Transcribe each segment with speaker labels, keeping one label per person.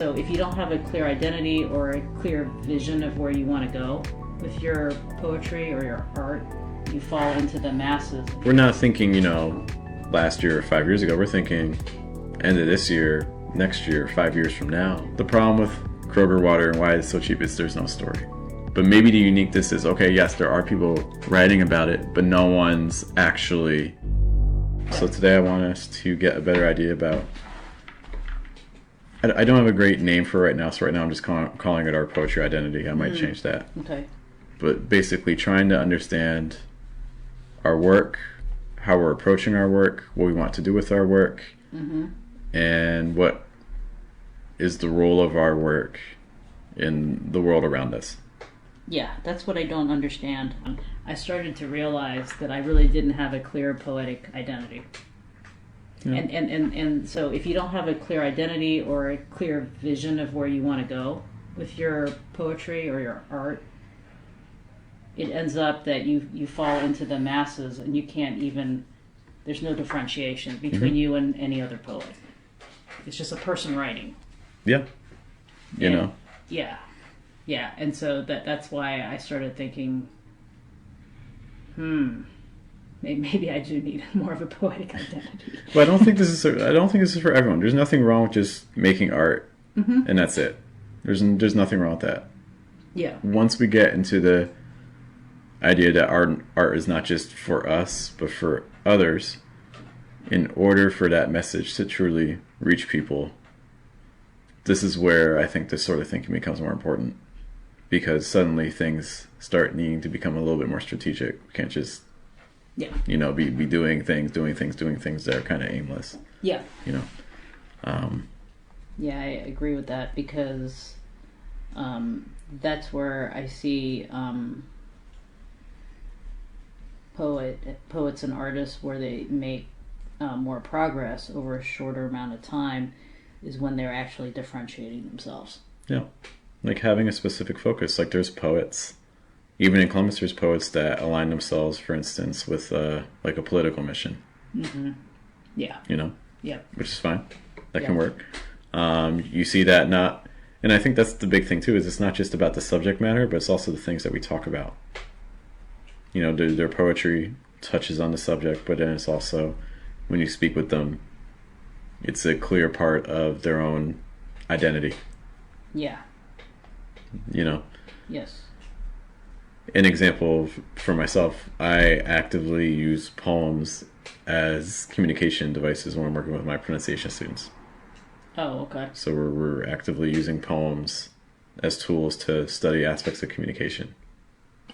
Speaker 1: So if you don't have a clear identity or a clear vision of where you want to go with your poetry or your art, you fall into the masses.
Speaker 2: We're not thinking, last year or 5 years ago. We're thinking end of this year, next year, 5 years from now. The problem with Kroger water and why it's so cheap is there's no story. But maybe the uniqueness is, okay, yes, there are people writing about it, but no one's actually. So today I want us to get a better idea about. I don't have a great name for it right now, so right now I'm just calling it our poetry identity. I might change that.
Speaker 1: Okay.
Speaker 2: But basically trying to understand our work, how we're approaching our work, what we want to do with our work, and what is the role of our work in the world around us.
Speaker 1: Yeah, that's what I don't understand. I started to realize that I really didn't have a clear poetic identity. Yeah. And so if you don't have a clear identity or a clear vision of where you want to go with your poetry or your art, it ends up that you fall into the masses and you can't even, there's no differentiation between you and any other poet. It's just a person writing.
Speaker 2: Yeah.
Speaker 1: Yeah. Yeah. And so that's why I started thinking, maybe I do need more of a poetic identity.
Speaker 2: Well, I don't think this is for everyone. There's nothing wrong with just making art, and that's it. There's nothing wrong with that.
Speaker 1: Yeah.
Speaker 2: Once we get into the idea that art is not just for us, but for others, in order for that message to truly reach people, this is where I think this sort of thinking becomes more important. Because suddenly things start needing to become a little bit more strategic. We can't just be doing things that are kind of aimless.
Speaker 1: Yeah.
Speaker 2: Yeah,
Speaker 1: I agree with that because that's where I see poets and artists where they make more progress over a shorter amount of time is when they're actually differentiating themselves.
Speaker 2: Yeah. Like having a specific focus. Like there's poets. Even in Columbus, there's poets that align themselves, for instance, with like a political mission.
Speaker 1: Yeah.
Speaker 2: Yeah. Which is fine. That can work. You see that and I think that's the big thing too, is it's not just about the subject matter, but it's also the things that we talk about. Their poetry touches on the subject, but then it's also, when you speak with them, it's a clear part of their own identity.
Speaker 1: Yeah. Yes.
Speaker 2: An example for myself, I actively use poems as communication devices when I'm working with my pronunciation students.
Speaker 1: Oh, okay.
Speaker 2: So we're actively using poems as tools to study aspects of communication.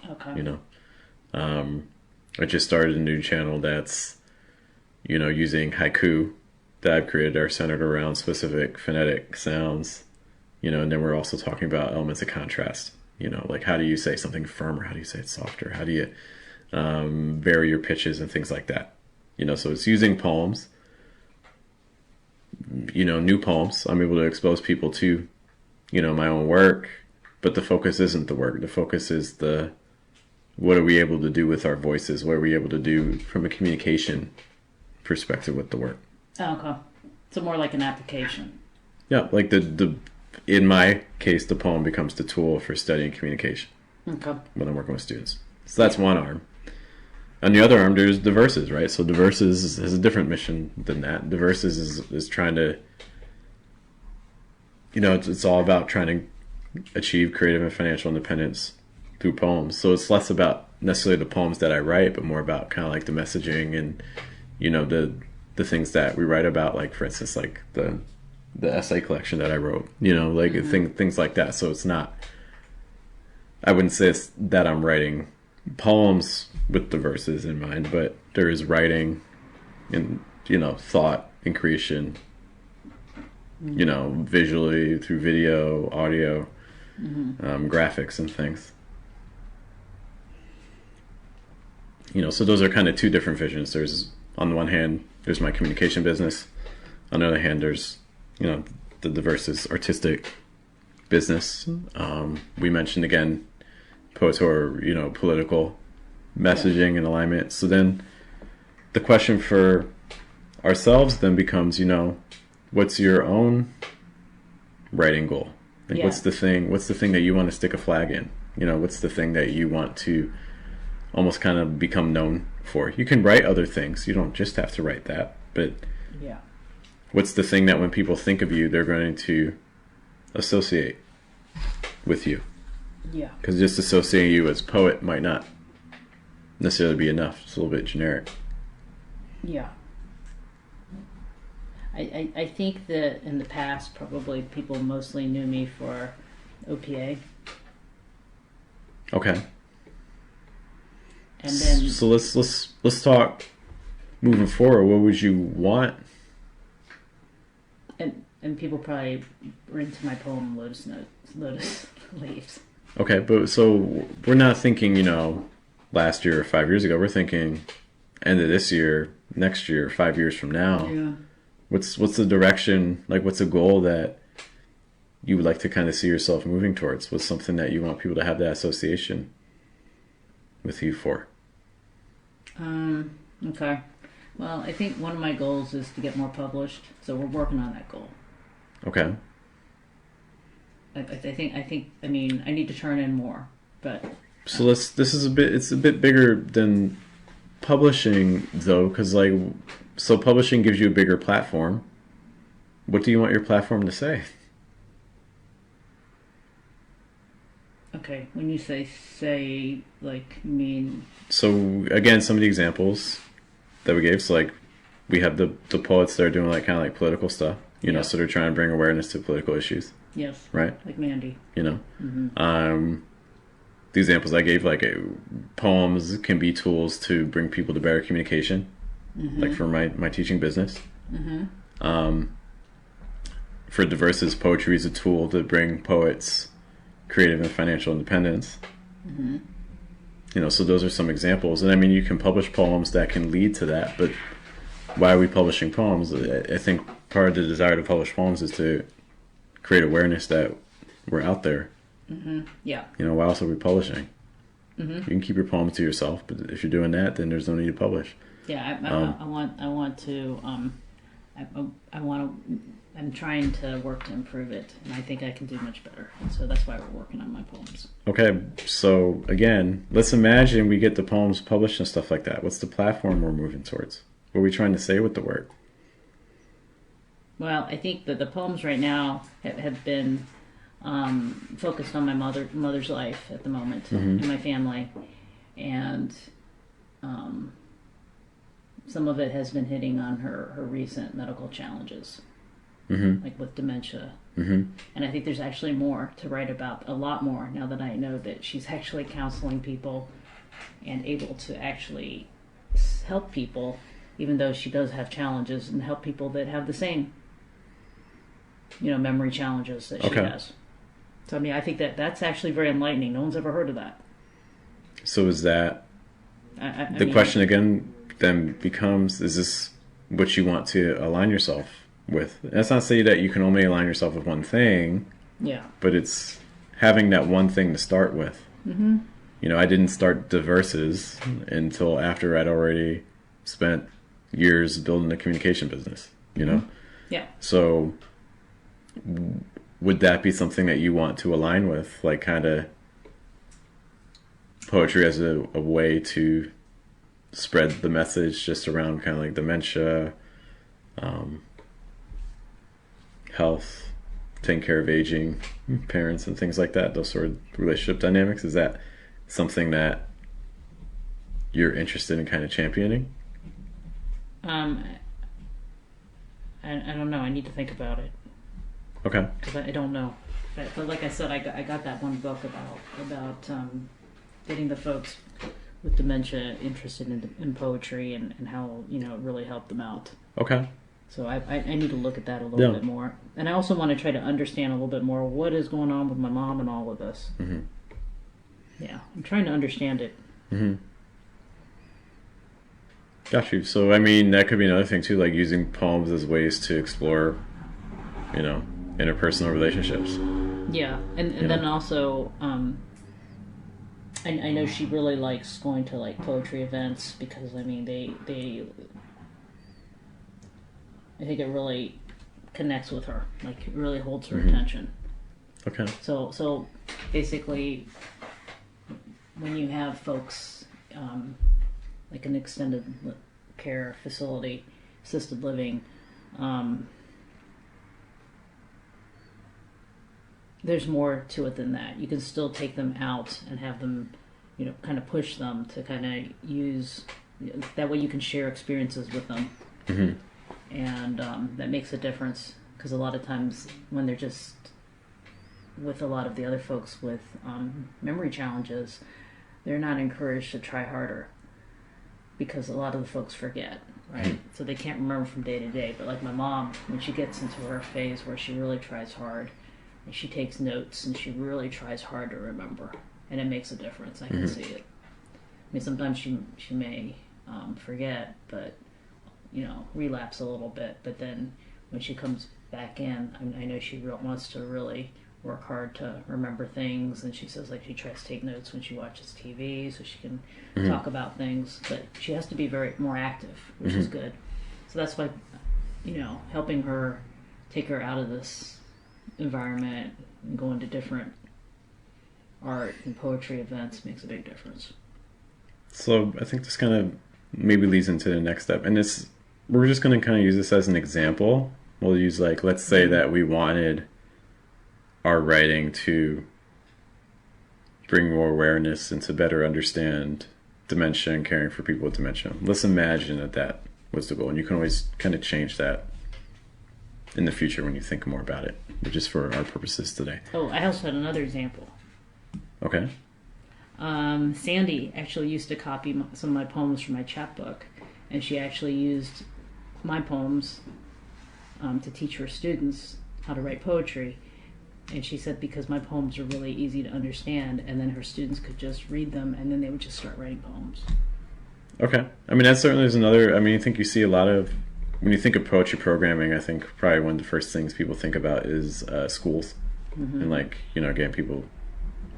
Speaker 1: Okay.
Speaker 2: I just started a new channel that's, using haiku that I've created are centered around specific phonetic sounds, and then we're also talking about elements of contrast. Like how do you say something firmer? How do you say it softer? How do you vary your pitches and things like that? So it's using poems, new poems. I'm able to expose people to, my own work, but the focus isn't the work. The focus is what are we able to do with our voices? What are we able to do from a communication perspective with the work?
Speaker 1: Oh, okay. So more like an application.
Speaker 2: Yeah, like in my case, the poem becomes the tool for studying communication.
Speaker 1: Okay.
Speaker 2: When I'm working with students. So that's one arm. On the other arm, there's the verses, right? So the verses has a different mission than that. The verses is trying to, it's all about trying to achieve creative and financial independence through poems. So it's less about necessarily the poems that I write, but more about kind of like the messaging and, the things that we write about, like for instance, like the essay collection that I wrote, things like that. So it's not, I wouldn't say it's that I'm writing poems with the verses in mind, but there is writing and, thought and creation, visually through video, audio, graphics and things. So those are kind of two different visions. There's, on the one hand, there's my communication business. On the other hand, there's, the versus artistic business. We mentioned again, poets who are, political messaging and alignment. So then the question for ourselves then becomes, what's your own writing goal? Like,
Speaker 1: Yeah.
Speaker 2: what's the thing? What's the thing that you want to stick a flag in? What's the thing that you want to almost kind of become known for? You can write other things. You don't just have to write that. But
Speaker 1: Yeah.
Speaker 2: what's the thing that when people think of you, they're going to associate with you?
Speaker 1: Yeah.
Speaker 2: Because just associating you as poet might not necessarily be enough. It's a little bit generic.
Speaker 1: Yeah. I think that in the past, probably people mostly knew me for OPA.
Speaker 2: Okay.
Speaker 1: And then,
Speaker 2: So let's talk moving forward. What would you want?
Speaker 1: and people probably were into my poem Lotus Leaves.
Speaker 2: Okay, but so we're not thinking, last year or 5 years ago. We're thinking end of this year, next year, 5 years from now.
Speaker 1: Yeah.
Speaker 2: What's the direction? Like, what's a goal that you would like to kind of see yourself moving towards? What's something that you want people to have that association with you for?
Speaker 1: Okay. Well, I think one of my goals is to get more published, so we're working on that goal.
Speaker 2: Okay.
Speaker 1: I think. I mean, I need to turn in more, but
Speaker 2: So it's a bit bigger than publishing though, because so publishing gives you a bigger platform. What do you want your platform to say?
Speaker 1: okay. When you say like, you mean
Speaker 2: So again, some of the examples that we gave, so like we have the poets that are doing like kind of like political stuff,
Speaker 1: Yeah.
Speaker 2: so they're trying to bring awareness to political issues,
Speaker 1: yes,
Speaker 2: right?
Speaker 1: like Mandy.
Speaker 2: The examples I gave, like poems can be tools to bring people to better communication, like for my teaching business. For Diverses, poetry is a tool to bring poets creative and financial independence. So those are some examples. And I mean, you can publish poems that can lead to that, but why are we publishing poems? I think part of the desire to publish poems is to create awareness that we're out there.
Speaker 1: Yeah.
Speaker 2: Why else are we publishing? You can keep your poems to yourself, but if you're doing that, then there's no need to publish.
Speaker 1: Yeah. I'm trying to work to improve it, and I think I can do much better. So that's why we're working on my poems.
Speaker 2: Okay, so again, let's imagine we get the poems published and stuff like that. What's the platform we're moving towards? What are we trying to say with the work?
Speaker 1: Well, I think that the poems right now have been focused on my mother's life at the moment and my family, and some of it has been hitting on her recent medical challenges, like with dementia. And I think there's actually more to write about, a lot more, now that I know that she's actually counseling people and able to actually help people, even though she does have challenges, and help people that have the same, memory challenges that she has. So, I mean, I think that's actually very enlightening. No one's ever heard of that.
Speaker 2: So is that...
Speaker 1: I mean,
Speaker 2: question again then becomes, is this what you want to align yourself with? That's not to say that you can only align yourself with one thing.
Speaker 1: Yeah.
Speaker 2: But it's having that one thing to start with. I didn't start Diverses until after I'd already spent years building a communication business,
Speaker 1: Yeah.
Speaker 2: So would that be something that you want to align with, like kind of poetry as a way to spread the message just around kind of like dementia, health, taking care of aging parents and things like that, those sort of relationship dynamics? Is that something that you're interested in kind of championing?
Speaker 1: I don't know. I need to think about it.
Speaker 2: Okay.
Speaker 1: Because I don't know. But like I said, I got that one book about getting the folks with dementia interested in poetry and how it really helped them out.
Speaker 2: Okay.
Speaker 1: So I need to look at that a little bit more, and I also want to try to understand a little bit more what is going on with my mom and all of this. Yeah, I'm trying to understand it.
Speaker 2: Got you. So I mean, that could be another thing too, like using poems as ways to explore, interpersonal relationships.
Speaker 1: Yeah, and then also, I know she really likes going to like poetry events because I mean they I think it really connects with her, like it really holds her attention.
Speaker 2: Okay.
Speaker 1: So basically, when you have folks like an extended care facility, assisted living, there's more to it than that. You can still take them out and have them, kind of push them to kind of use. That way, you can share experiences with them, and that makes a difference. Because a lot of times, when they're just with a lot of the other folks with memory challenges, they're not encouraged to try harder because a lot of the folks forget, right? So they can't remember from day to day. But like my mom, when she gets into her phase where she really tries hard, and she takes notes and she really tries hard to remember, and it makes a difference. I can see it. I mean, sometimes she may forget, but relapse a little bit. But then when she comes back in, I know she wants to really work hard to remember things, and she says like she tries to take notes when she watches TV so she can talk about things, but she has to be more active, which is good. So that's why helping her, take her out of this environment and go into different art and poetry events makes a big difference.
Speaker 2: So I think this kind of maybe leads into the next step, and we're just going to kind of use this as an example. We'll use let's say that we wanted our writing to bring more awareness and to better understand dementia and caring for people with dementia. Let's imagine that was the goal, and you can always kind of change that in the future when you think more about it, but just for our purposes today.
Speaker 1: Oh, I also had another example.
Speaker 2: Okay.
Speaker 1: Sandy actually used to copy some of my poems from my chapbook, and she actually used my poems to teach her students how to write poetry. And she said because my poems are really easy to understand, and then her students could just read them, and then they would just start writing poems.
Speaker 2: Okay. I mean, that certainly is another, I think you see a lot of, when you think of poetry programming, I think probably one of the first things people think about is schools. And again, people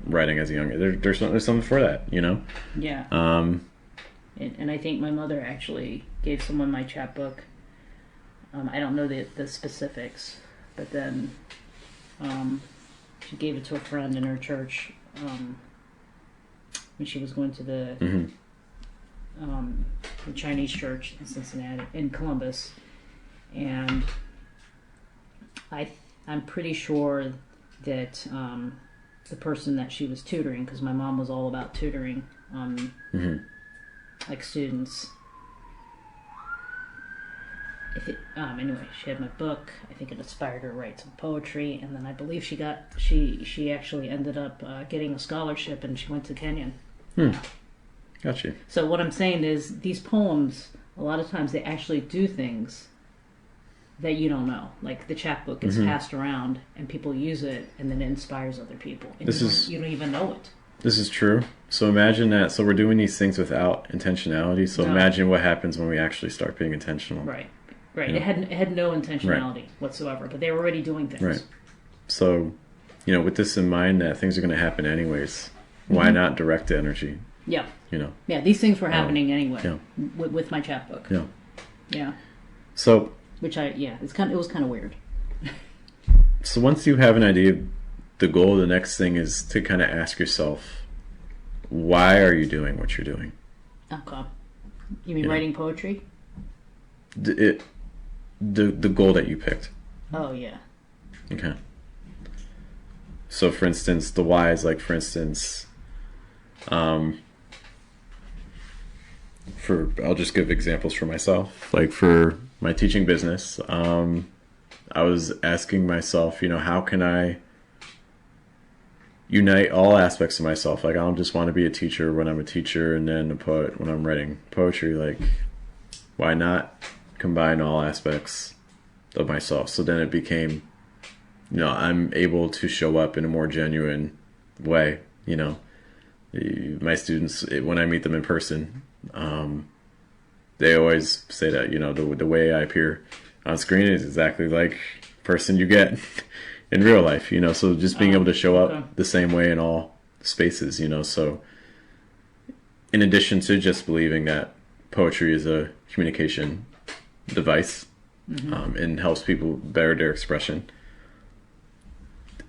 Speaker 2: writing as a young age. There's something for that,
Speaker 1: Yeah. And I think my mother actually gave someone my chapbook. I don't know the specifics, but then she gave it to a friend in her church when she was going to the Chinese church in Cincinnati, in Columbus, and I'm pretty sure that the person that she was tutoring, because my mom was all about tutoring like students. Anyway, she had my book. I think it inspired her to write some poetry, and then I believe she actually ended up getting a scholarship, and she went to Kenya.
Speaker 2: Gotcha.
Speaker 1: So what I'm saying is, these poems, a lot of times they actually do things that you don't know. Like the chapbook is passed around, and people use it, and then it inspires other people. And you don't even know it.
Speaker 2: This is true. So imagine that. So we're doing these things without intentionality. So imagine what happens when we actually start being intentional.
Speaker 1: Right. It had no intentionality whatsoever, but they were already doing things. Right.
Speaker 2: So, with this in mind that things are going to happen anyways, why not direct the energy?
Speaker 1: Yeah. Yeah, these things were happening anyway.
Speaker 2: Yeah.
Speaker 1: With my chapbook.
Speaker 2: Yeah.
Speaker 1: Yeah.
Speaker 2: So.
Speaker 1: It was kind of weird.
Speaker 2: So once you have an idea of the goal, the next thing is to kind of ask yourself, why are you doing what you're doing?
Speaker 1: Okay. You mean writing poetry?
Speaker 2: The goal that you picked.
Speaker 1: Oh, yeah.
Speaker 2: Okay. So, for instance, the why is for instance, I'll just give examples for myself. Like for my teaching business, I was asking myself, how can I unite all aspects of myself? I don't just want to be a teacher when I'm a teacher and then a poet when I'm writing poetry. Why not combine all aspects of myself? So then it became, I'm able to show up in a more genuine way. My students, when I meet them in person, they always say that, the way I appear on screen is exactly like the person you get in real life, so just being able to show up the same way in all spaces, so in addition to just believing that poetry is a communication device, and helps people better their expression.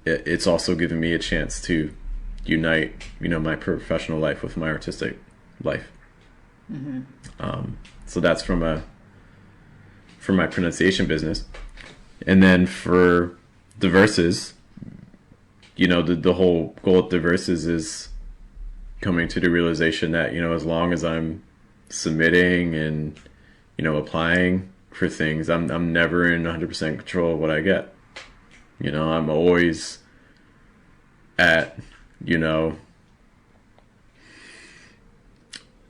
Speaker 2: It's also given me a chance to unite, my professional life with my artistic life. So that's from my pronunciation business. And then for the verses, the whole goal of the verses is coming to the realization that, as long as I'm submitting and, applying for things, I'm never in 100% control of what I get. I'm always at,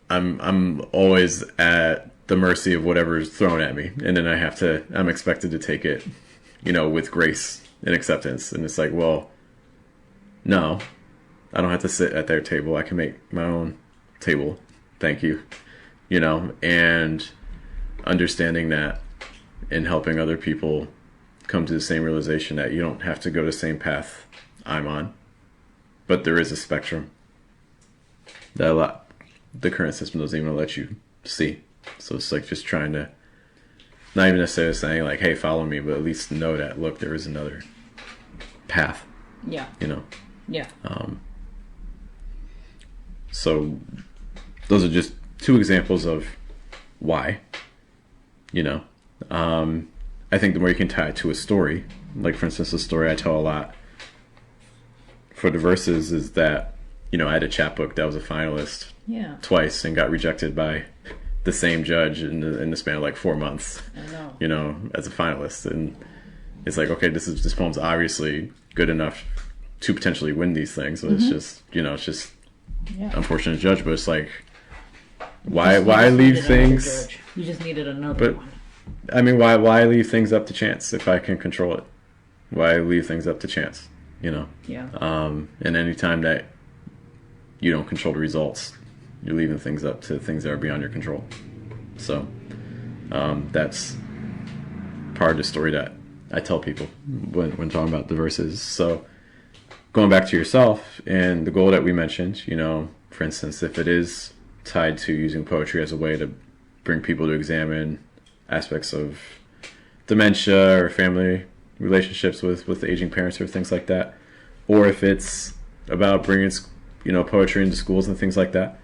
Speaker 2: I'm always at the mercy of whatever is thrown at me. And then I'm expected to take it, with grace and acceptance. And it's like, well, no, I don't have to sit at their table. I can make my own table. Thank you. And understanding that and helping other people come to the same realization that you don't have to go the same path I'm on, but there is a spectrum that the current system doesn't even let you see. So it's like just trying to, not even necessarily saying like, hey, follow me, but at least know that, look, there is another path.
Speaker 1: Yeah. Yeah.
Speaker 2: So those are just two examples of why, I think the more you can tie it to a story, like for instance, the story I tell a lot for the verses is that, I had a chapbook that was a finalist twice and got rejected by the same judge in the span of like 4 months,
Speaker 1: I know.
Speaker 2: As a finalist. And it's like, okay, this poem's obviously good enough to potentially win these things. But it's just, it's just unfortunate judge, but it's like, why leave things?
Speaker 1: You just needed another one.
Speaker 2: I mean, why leave things up to chance if I can control it? Why leave things up to chance?
Speaker 1: Yeah.
Speaker 2: And any time that you don't control the results, you're leaving things up to things that are beyond your control. So that's part of the story that I tell people when talking about the verses. So going back to yourself and the goal that we mentioned, for instance, if it is tied to using poetry as a way to bring people to examine aspects of dementia or family relationships with aging parents or things like that, or if it's about bringing poetry into schools and things like that,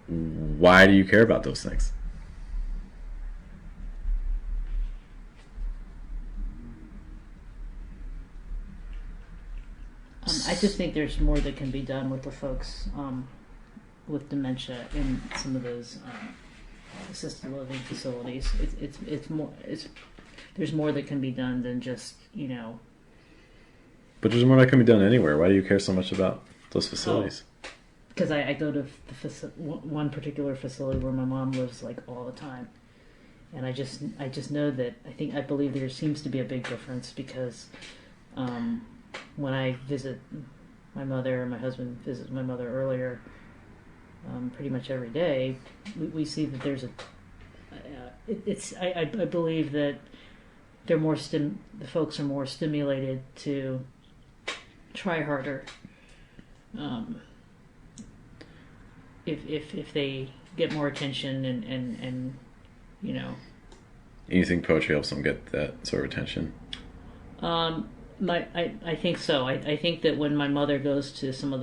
Speaker 2: why do you care about those things?
Speaker 1: I just think there's more that can be done with the folks with dementia in some of those assisted living facilities. There's more that can be done than just
Speaker 2: But there's more that can be done anywhere. Why do you care so much about those facilities?
Speaker 1: Because I go to one particular facility where my mom lives like all the time, and I just know that I believe there seems to be a big difference because when I visit my mother, and my husband visits my mother earlier, pretty much every day, we see that there's I believe that they're more the folks are more stimulated to try harder. If they get more attention and
Speaker 2: You think poetry helps them get that sort of attention?
Speaker 1: I think so. I think that when my mother goes to some of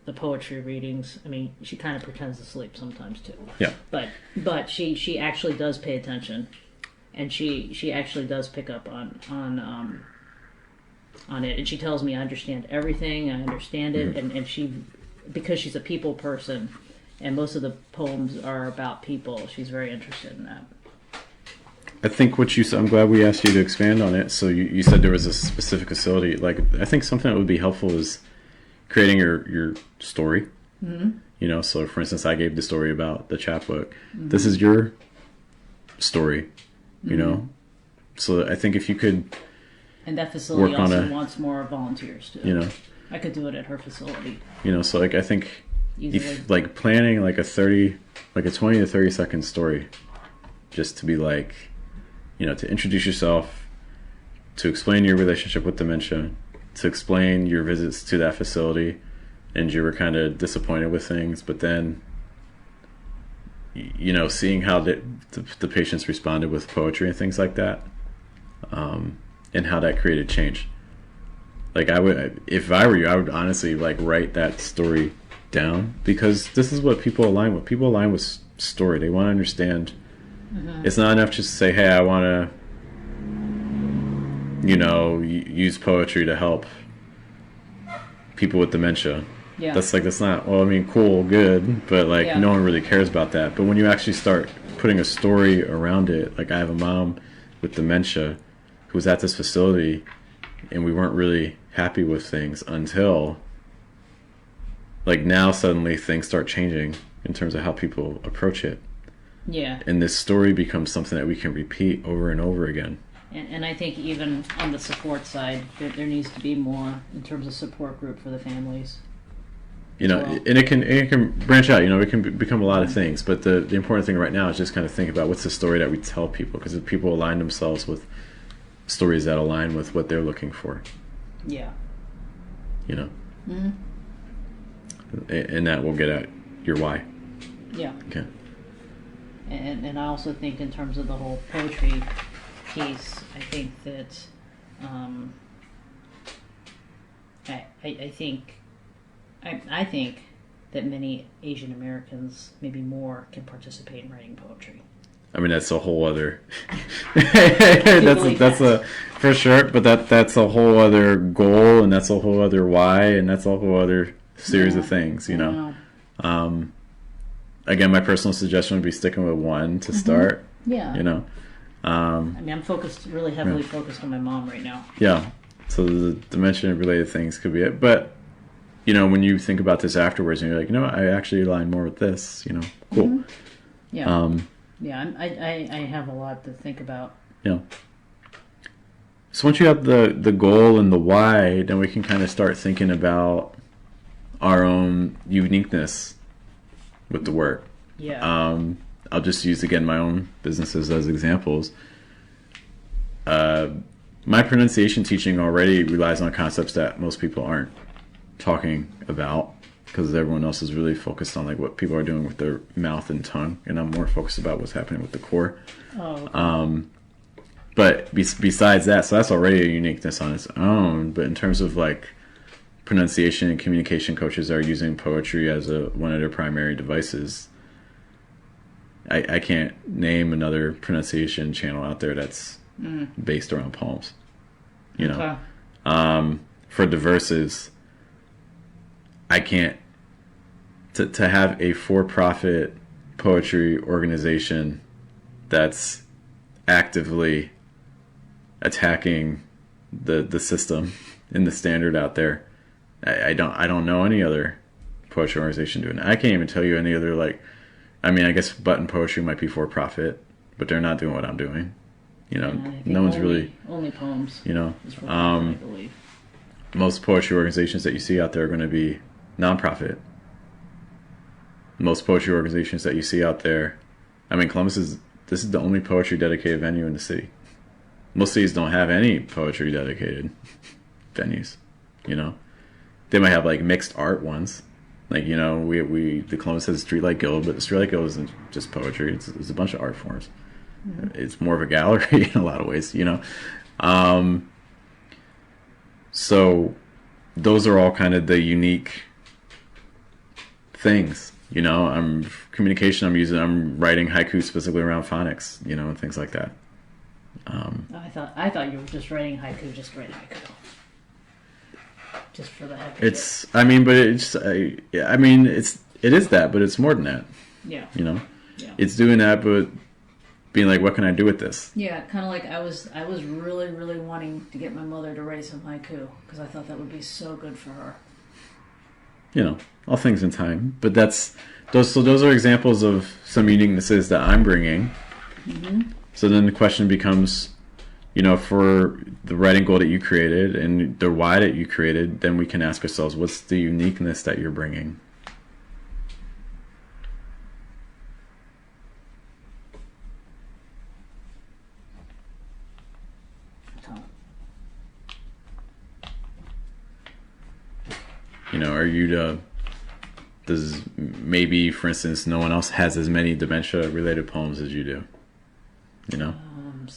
Speaker 1: the poetry readings, I mean, she kind of pretends to sleep sometimes too.
Speaker 2: Yeah.
Speaker 1: But she actually does pay attention, and she actually does pick up on it, and she tells me I understand everything. I understand it, and she, because she's a people person, and most of the poems are about people. She's very interested in that.
Speaker 2: I think what you said, I'm glad we asked you to expand on it. So you said there was a specific facility. Like, I think something that would be helpful is creating your story. Mm-hmm. So for instance, I gave the story about the chapbook. Mm-hmm. This is your story,
Speaker 1: Mm-hmm.
Speaker 2: So I think if you could,
Speaker 1: and that facility also wants more volunteers too. I could do it at her facility.
Speaker 2: So like I think
Speaker 1: Easily.
Speaker 2: if like planning like a 20 to 30 second story, just to be like, to introduce yourself, to explain your relationship with dementia, to explain your visits to that facility, and you were kind of disappointed with things, but then, seeing how the patients responded with poetry and things like that, and how that created change. Like if I were you, I would honestly like write that story down, because this is what people align with. People align with story. They want to understand. It's not enough just to say, hey, I want to, use poetry to help people with dementia.
Speaker 1: Yeah.
Speaker 2: That's not, well, I mean, cool, good, but like no one really cares about that. But when you actually start putting a story around it, like I have a mom with dementia who was at this facility, and we weren't really happy with things until, like, now suddenly things start changing in terms of how people approach it.
Speaker 1: Yeah.
Speaker 2: And this story becomes something that we can repeat over and over again.
Speaker 1: And I think even on the support side, there needs to be more in terms of support group for the families.
Speaker 2: And it can branch out. It can become a lot of things. But the important thing right now is just kind of think about what's the story that we tell people, because if people align themselves with stories that align with what they're looking for.
Speaker 1: Yeah.
Speaker 2: Mm-hmm. And that will get at your why.
Speaker 1: Yeah.
Speaker 2: Okay.
Speaker 1: And I also think in terms of the whole poetry piece, I think that I think that many Asian Americans, maybe more, can participate in writing poetry.
Speaker 2: I mean, that's a whole other. that's a for sure, but that's a whole other goal, and that's a whole other why, and that's a whole other series of things. Again, my personal suggestion would be sticking with one to start.
Speaker 1: Yeah.
Speaker 2: I
Speaker 1: mean, I'm really heavily focused on my mom right now.
Speaker 2: Yeah. So the dementia-related things could be it, but when you think about this afterwards, and you're like, I actually align more with this. Cool.
Speaker 1: Mm-hmm. Yeah. I have a lot to think about.
Speaker 2: Yeah. So once you have the goal and the why, then we can kind of start thinking about our own uniqueness with the work.
Speaker 1: Yeah.
Speaker 2: I'll just use again my own businesses as examples. My pronunciation teaching already relies on concepts that most people aren't talking about, because everyone else is really focused on like what people are doing with their mouth and tongue, and I'm more focused about what's happening with the core.
Speaker 1: Oh. Okay.
Speaker 2: But besides that, so that's already a uniqueness on its own. But in terms of like pronunciation and communication, coaches are using poetry as one of their primary devices. I can't name another pronunciation channel out there that's based around poems.
Speaker 1: Okay.
Speaker 2: For diverses, I can't to have a for-profit poetry organization that's actively attacking the system and the standard out there. I don't know any other poetry organization doing that. I can't even tell you any other, like, I mean, I guess Button Poetry might be for profit, but they're not doing what I'm doing. No one's really
Speaker 1: only poems. Is for profit, I believe.
Speaker 2: Most poetry organizations that you see out there are going to be nonprofit. Most poetry organizations that you see out there, I mean, this is the only poetry dedicated venue in the city. Most cities don't have any poetry dedicated venues. They might have like mixed art ones. Like, the Columbus has Streetlight Guild, but the Streetlight Guild isn't just poetry. It's a bunch of art forms. Mm-hmm. It's more of a gallery in a lot of ways, So those are all kind of the unique things, I'm writing haiku specifically around phonics, and things like that.
Speaker 1: I thought you were just writing haiku, just writing haiku. Just for the heck of
Speaker 2: it. I mean, but it is that, but it's more than that.
Speaker 1: Yeah.
Speaker 2: Yeah.
Speaker 1: It's
Speaker 2: doing that, but being like, what can I do with this?
Speaker 1: Yeah, kind of like I was really, really wanting to get my mother to write some haiku, because I thought that would be so good for her.
Speaker 2: All things in time. But those are examples of some uniquenesses that I'm bringing. Mm-hmm. So then the question becomes, for the writing goal that you created and the why that you created, then we can ask ourselves, what's the uniqueness that you're bringing? Does maybe, for instance, no one else has as many dementia-related poems as you do?
Speaker 1: Someone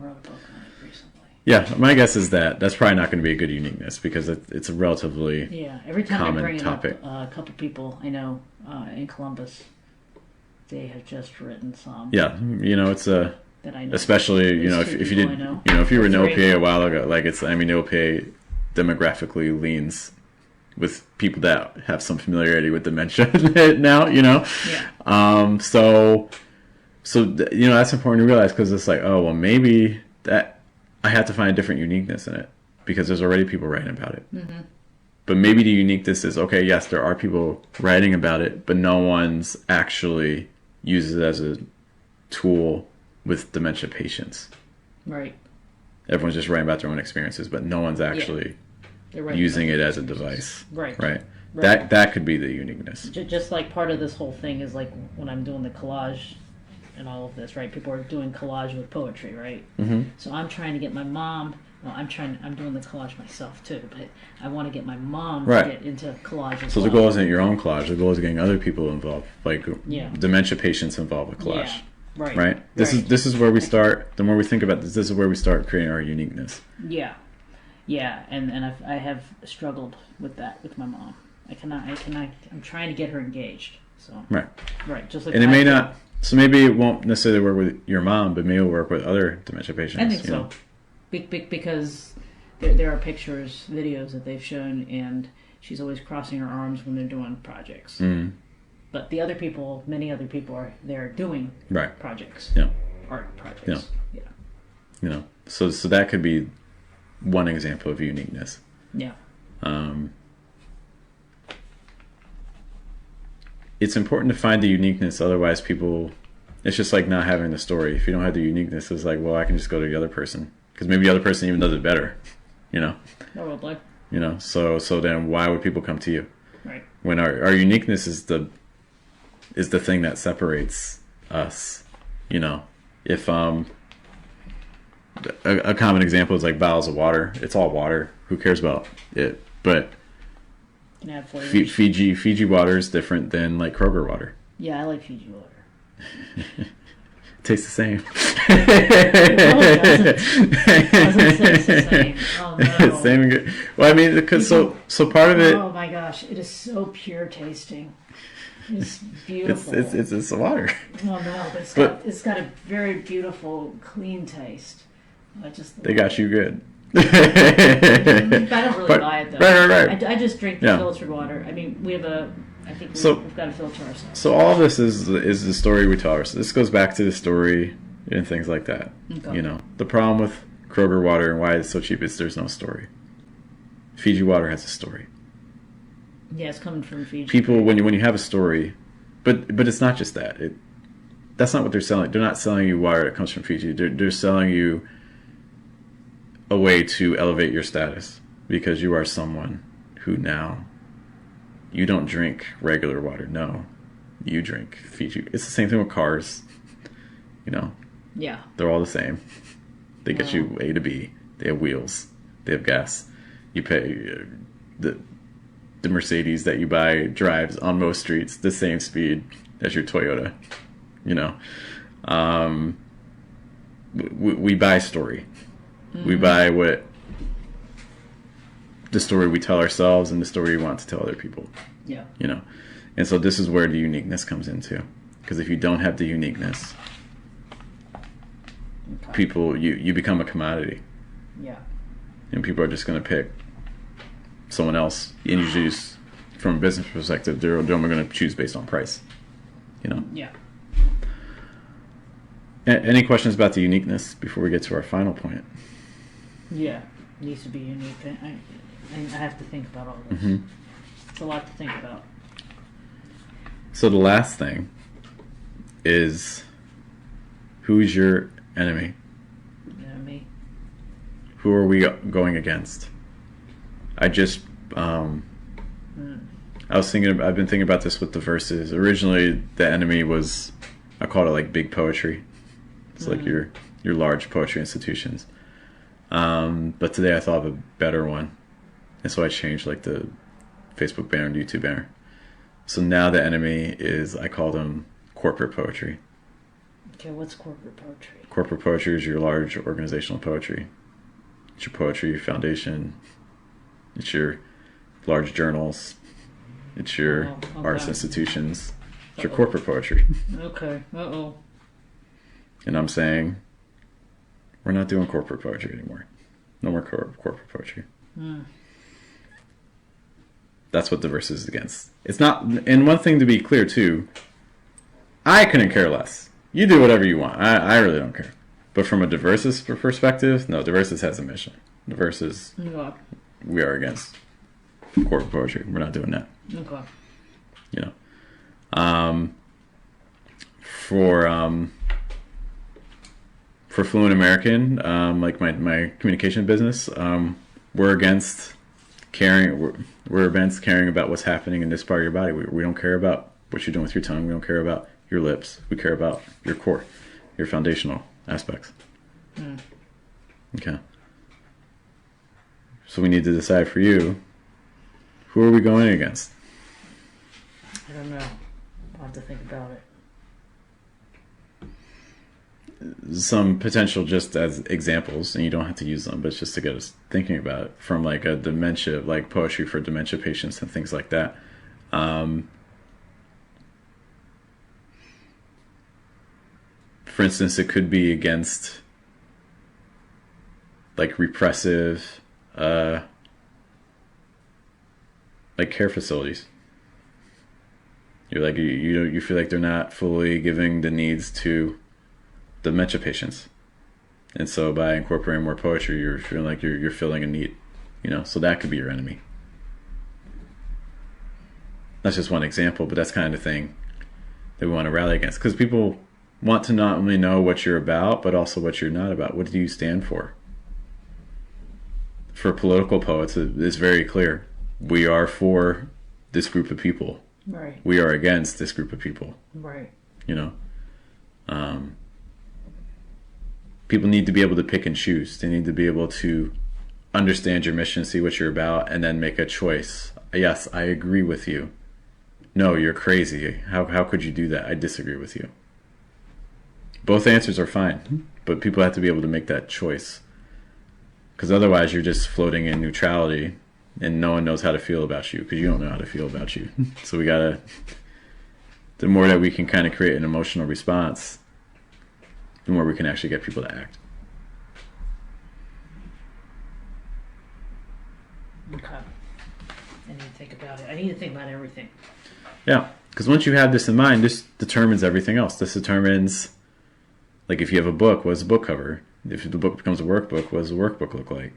Speaker 1: wrote a book on it
Speaker 2: Yeah, my guess is that that's probably not going to be a good uniqueness because it's a relatively
Speaker 1: Yeah, every time I
Speaker 2: common
Speaker 1: bring it
Speaker 2: topic.
Speaker 1: up, a couple people I know in Columbus, they have just written some
Speaker 2: Yeah, it's a
Speaker 1: that I know.
Speaker 2: especially
Speaker 1: At least
Speaker 2: if
Speaker 1: two
Speaker 2: if you
Speaker 1: people I
Speaker 2: did
Speaker 1: know.
Speaker 2: if you were
Speaker 1: Or
Speaker 2: an
Speaker 1: three.
Speaker 2: OPA a while ago, like OPA demographically leans with people that have some familiarity with dementia now.
Speaker 1: Yeah.
Speaker 2: So that's important to realize because it's like, oh well, maybe that I have to find a different uniqueness in it because there's already people writing about it.
Speaker 1: Mm-hmm.
Speaker 2: But maybe the uniqueness is, okay, yes, there are people writing about it, but no one's actually uses it as a tool with dementia patients.
Speaker 1: Right.
Speaker 2: Everyone's just writing about their own experiences, but no one's actually
Speaker 1: They're right.
Speaker 2: using it as a device.
Speaker 1: Right.
Speaker 2: Right.
Speaker 1: Right.
Speaker 2: That could be the uniqueness.
Speaker 1: Just like part of this whole thing is like when I'm doing the collage and all of this, right? People are doing collage with poetry, right?
Speaker 2: Mm-hmm.
Speaker 1: So I'm trying to get my mom. Well, I'm doing the collage myself too, but I want to get my mom
Speaker 2: Right.
Speaker 1: to get into collage as
Speaker 2: So
Speaker 1: well.
Speaker 2: the goal isn't your own collage. The goal is getting other people involved, like
Speaker 1: Yeah.
Speaker 2: dementia patients involved with collage.
Speaker 1: Yeah. Right.
Speaker 2: Right. This is where we start. The more we think about this is where we start creating our uniqueness.
Speaker 1: Yeah. Yeah, and I have struggled with that with my mom. I cannot. I'm trying to get her engaged. So.
Speaker 2: Right.
Speaker 1: Right. Just like.
Speaker 2: And it may not. So maybe it won't necessarily work with your mom, but maybe it'll work with other dementia patients.
Speaker 1: I think so. Because there are pictures, videos that they've shown, and she's always crossing her arms when they're doing projects.
Speaker 2: Mm.
Speaker 1: But many other people are there doing
Speaker 2: Right.
Speaker 1: projects.
Speaker 2: Yeah.
Speaker 1: Art projects. Yeah.
Speaker 2: So that could be one example of uniqueness.
Speaker 1: Yeah.
Speaker 2: It's important to find the uniqueness. Otherwise, it's just like not having the story. If you don't have the uniqueness, it's like, well, I can just go to the other person because maybe the other person even does it better.
Speaker 1: Probably.
Speaker 2: So then why would people come to you?
Speaker 1: Right.
Speaker 2: When our uniqueness is the thing that separates us. If a common example is like bottles of water. It's all water. Who cares about it? But
Speaker 1: Can add flavors.
Speaker 2: Fiji water is different than like Kroger water.
Speaker 1: Yeah, I like Fiji water.
Speaker 2: Tastes the same.
Speaker 1: No, it doesn't taste the same. Oh no.
Speaker 2: Same. Well, I mean, because so part of it.
Speaker 1: Oh my gosh, it is so pure tasting. It's beautiful.
Speaker 2: It's water.
Speaker 1: Well, no, but it's got a very beautiful, clean taste.
Speaker 2: They got you good.
Speaker 1: I don't really buy it though.
Speaker 2: Right.
Speaker 1: I just drink the filtered water. I mean, we've got to filter ourselves.
Speaker 2: So all of this is the story we tell ourselves. This goes back to the story and things like that.
Speaker 1: Okay.
Speaker 2: The problem with Kroger water and why it's so cheap is there's no story. Fiji water has a story.
Speaker 1: Yeah, it's coming from Fiji.
Speaker 2: People, when you have a story, but it's not just that. That's not what they're selling. They're not selling you water that comes from Fiji. They're selling you a way to elevate your status because you are someone who now you don't drink regular water. No, you drink Fiji. It's the same thing with cars.
Speaker 1: Yeah.
Speaker 2: They're all the same. They get you A to B. They have wheels. They have gas. You pay the Mercedes that you buy drives on most streets the same speed as your Toyota. We buy story. Mm-hmm. We buy the story we tell ourselves and the story we want to tell other people.
Speaker 1: Yeah.
Speaker 2: And so this is where the uniqueness comes into. Because if you don't have the uniqueness, people, you become a commodity.
Speaker 1: Yeah.
Speaker 2: And people are just going to pick someone else. And usually, from a business perspective, they're only going to choose based on price.
Speaker 1: Yeah.
Speaker 2: Any questions about the uniqueness before we get to our final point?
Speaker 1: Yeah. It needs to be unique. I have to think about all this.
Speaker 2: Mm-hmm.
Speaker 1: It's a lot to think about.
Speaker 2: So the last thing is, who's your enemy?
Speaker 1: Me.
Speaker 2: Who are we going against? I've been thinking about this with the verses. Originally, the enemy was, I called it like big poetry. It's like your large poetry institutions. But today I thought of a better one. And so I changed like the Facebook banner and YouTube banner. So now the enemy is, I call them corporate poetry.
Speaker 1: Okay, what's corporate poetry?
Speaker 2: Corporate poetry is your large organizational poetry. It's your poetry, your foundation. It's your large journals. It's your arts institutions. It's your corporate poetry.
Speaker 1: Okay. Uh-oh.
Speaker 2: And I'm saying, we're not doing corporate poetry anymore. No more corporate poetry. That's what the verse is against. It's not, and one thing to be clear too, I couldn't care less. You do whatever you want. I really don't care. But from a Diversus perspective, no, Diversus has a mission. Diversus, we are against corporate poetry. We're not doing that.
Speaker 1: Okay.
Speaker 2: You know, for Fluent American, like my communication business, we're against caring. We're against caring about what's happening in this part of your body. We don't care about what you're doing with your tongue. We don't care about your lips. We care about your core, your foundational aspects. Okay. So we need to decide for you, who are we going against?
Speaker 1: I don't know. I'll have to think about it.
Speaker 2: Some potential just as examples, and you don't have to use them, but it's just to get us thinking about it, from like a dementia, like poetry for dementia patients and things like that. For instance, it could be against like repressive, like care facilities. You're like you feel like they're not fully giving the needs to dementia patients, and so by incorporating more poetry, you're feeling like you're filling a need, you know. So that could be your enemy. That's just one example, but that's kind of thing that we want to rally against, because people want to not only know what you're about, but also what you're not about. What do you stand for? For political poets, it's very clear. We are for this group of people.
Speaker 1: Right.
Speaker 2: We are against this group of people.
Speaker 1: Right.
Speaker 2: You know. People need to be able to pick and choose. They need to be able to understand your mission, see what you're about, and then make a choice. Yes, I agree with you. No, you're crazy. How could you do that? I disagree with you. Both answers are fine, but people have to be able to make that choice. Because otherwise you're just floating in neutrality, and no one knows how to feel about you, because you don't know how to feel about you. So we gotta, the more that we can kind of create an emotional response, the more we can actually get people to act.
Speaker 1: Okay. I need to think about it. I need to think about everything.
Speaker 2: Yeah, because once you have this in mind, this determines everything else. This determines, like, if you have a book, what does the book cover? If the book becomes a workbook, what does the workbook look like?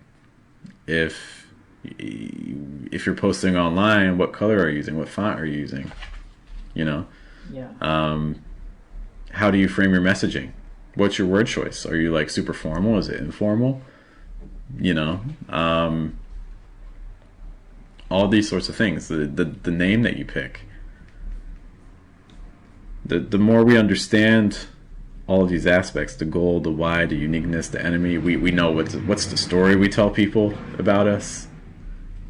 Speaker 2: If you're posting online, what color are you using? What font are you using? You know?
Speaker 1: Yeah.
Speaker 2: How do you frame your messaging? What's your word choice? Are you like super formal? Is it informal? You know? All these sorts of things. The name that you pick. The more we understand all of these aspects, the goal, the why, the uniqueness, the enemy, we know what's the story we tell people about us,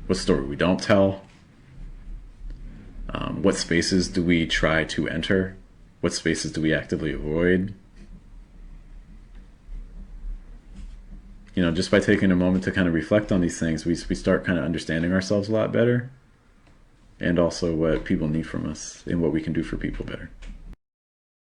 Speaker 2: what story we don't tell, what spaces do we try to enter, what spaces do we actively avoid. You know, just by taking a moment to kind of reflect on these things, we start kind of understanding ourselves a lot better, and also what people need from us and what we can do for people better.